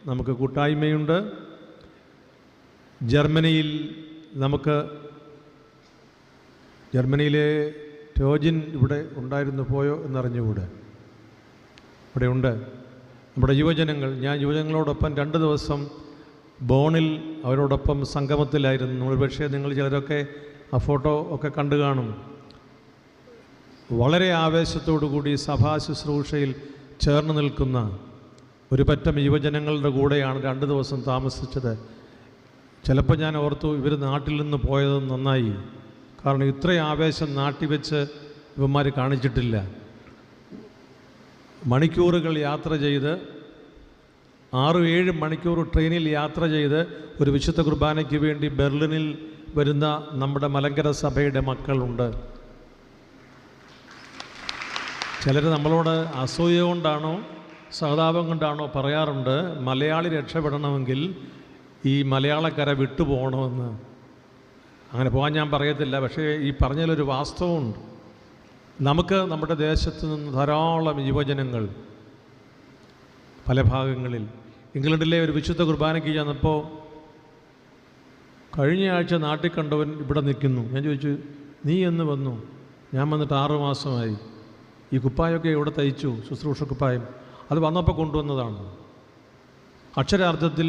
നമുക്ക് കൂട്ടായ്മയുണ്ട്. ജർമ്മനിയിലെ ടോജിൻ ഇവിടെ ഉണ്ടായിരുന്നു, പോയോ എന്നറിഞ്ഞുകൂടെ? ഇവിടെ ഉണ്ട്. നമ്മുടെ യുവജനങ്ങൾ, ഞാൻ യുവജനങ്ങളോടൊപ്പം 2 ദിവസം ബോണിൽ അവരോടൊപ്പം സംഗമത്തിലായിരുന്നു. പക്ഷേ നിങ്ങൾ ചിലരൊക്കെ ആ ഫോട്ടോ ഒക്കെ കണ്ടു കാണും. വളരെ ആവേശത്തോടു കൂടി സഭാ ശുശ്രൂഷയിൽ ചേർന്ന് നിൽക്കുന്ന ഒരു പറ്റം യുവജനങ്ങളുടെ കൂടെയാണ് 2 ദിവസം താമസിച്ചത്. ചിലപ്പോൾ ഞാൻ ഓർത്തു, ഇവർ നാട്ടിൽ നിന്ന് പോയത് നന്നായി. കാരണം ഇത്രയും ആവേശം നാട്ടിൽ വെച്ച് ഇവന്മാർ കാണിച്ചിട്ടില്ല. മണിക്കൂറുകൾ യാത്ര ചെയ്ത്, 6-7 മണിക്കൂർ ട്രെയിനിൽ യാത്ര ചെയ്ത് ഒരു വിശുദ്ധ കുർബാനയ്ക്ക് വേണ്ടി ബെർലിനിൽ വരുന്ന നമ്മുടെ മലങ്കര സഭയുടെ മക്കളുണ്ട്. ചിലർ നമ്മളോട് അസൂയ കൊണ്ടാണോ സഹതാപം കൊണ്ടാണോ പറയാറുണ്ട്, മലയാളി രക്ഷപ്പെടണമെങ്കിൽ ഈ മലയാളക്കര വിട്ടുപോകണമെന്ന്. അങ്ങനെ പോകാൻ ഞാൻ പറയത്തില്ല. പക്ഷേ ഈ പറഞ്ഞതിലൊരു വാസ്തവമുണ്ട്. നമുക്ക് നമ്മുടെ ദേശത്ത് നിന്ന് ധാരാളം യുവജനങ്ങൾ പല ഭാഗങ്ങളിൽ, ഇംഗ്ലണ്ടിലെ ഒരു വിശുദ്ധ കുർബാനയ്ക്ക് ചെന്നപ്പോൾ കഴിഞ്ഞ ആഴ്ച നാട്ടിൽ കണ്ടവൻ ഇവിടെ നിൽക്കുന്നു. ഞാൻ ചോദിച്ചു, നീ എന്ന് വന്നു? ഞാൻ വന്നിട്ട് 6 മാസമായി. ഈ കുപ്പായമൊക്കെ എവിടെ തയ്ച്ചു? ശുശ്രൂഷ കുപ്പായം. അത് വന്നപ്പോൾ കൊണ്ടുവന്നതാണ്. അക്ഷരാർത്ഥത്തിൽ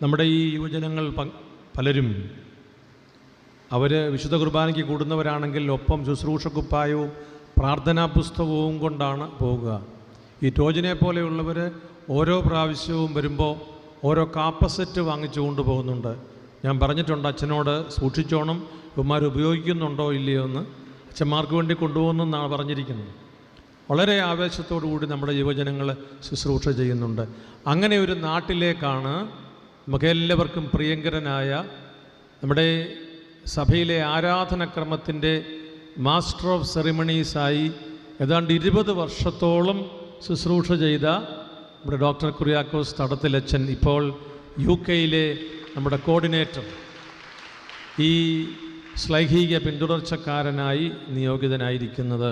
നമ്മുടെ ഈ യുവജനങ്ങൾ പലരും അവർ വിശുദ്ധ കുർബാനയ്ക്ക് കൂടുന്നവരാണെങ്കിൽ ഒപ്പം ശുശ്രൂഷ കുപ്പായവും പ്രാർത്ഥനാ പുസ്തകവും കൊണ്ടാണ് പോവുക. ഈ ടോജിനെ പോലെയുള്ളവർ ഓരോ പ്രാവശ്യവും വരുമ്പോൾ ഓരോ കാപ്പസെറ്റ് വാങ്ങിച്ചു കൊണ്ടുപോകുന്നുണ്ട്. ഞാൻ പറഞ്ഞിട്ടുണ്ട് അച്ഛനോട്, സൂക്ഷിച്ചോണം, ഇവന്മാർ ഉപയോഗിക്കുന്നുണ്ടോ ഇല്ലയോ എന്ന്. അച്ഛന്മാർക്ക് വേണ്ടി കൊണ്ടുപോകുന്നെന്നാണ് പറഞ്ഞിരിക്കുന്നത്. വളരെ ആവേശത്തോടു കൂടി നമ്മുടെ യുവജനങ്ങൾ ശുശ്രൂഷ ചെയ്യുന്നുണ്ട്. അങ്ങനെ ഒരു നാട്ടിലേക്കാണ് നമുക്കെല്ലാവർക്കും പ്രിയങ്കരനായ നമ്മുടെ സഭയിലെ ആരാധനക്രമത്തിൻ്റെ മാസ്റ്റർ ഓഫ് സെറിമണീസായി ഏതാണ്ട് 20 വർഷത്തോളം ശുശ്രൂഷ ചെയ്ത നമ്മുടെ ഡോക്ടർ കുര്യാക്കോസ് തടത്തിലച്ചൻ ഇപ്പോൾ UK-യിലെ നമ്മുടെ കോർഡിനേറ്റർ, ഈ ശ്ലൈഹിക പിന്തുടർച്ചക്കാരനായി നിയോഗിതനായിരിക്കുന്നത്.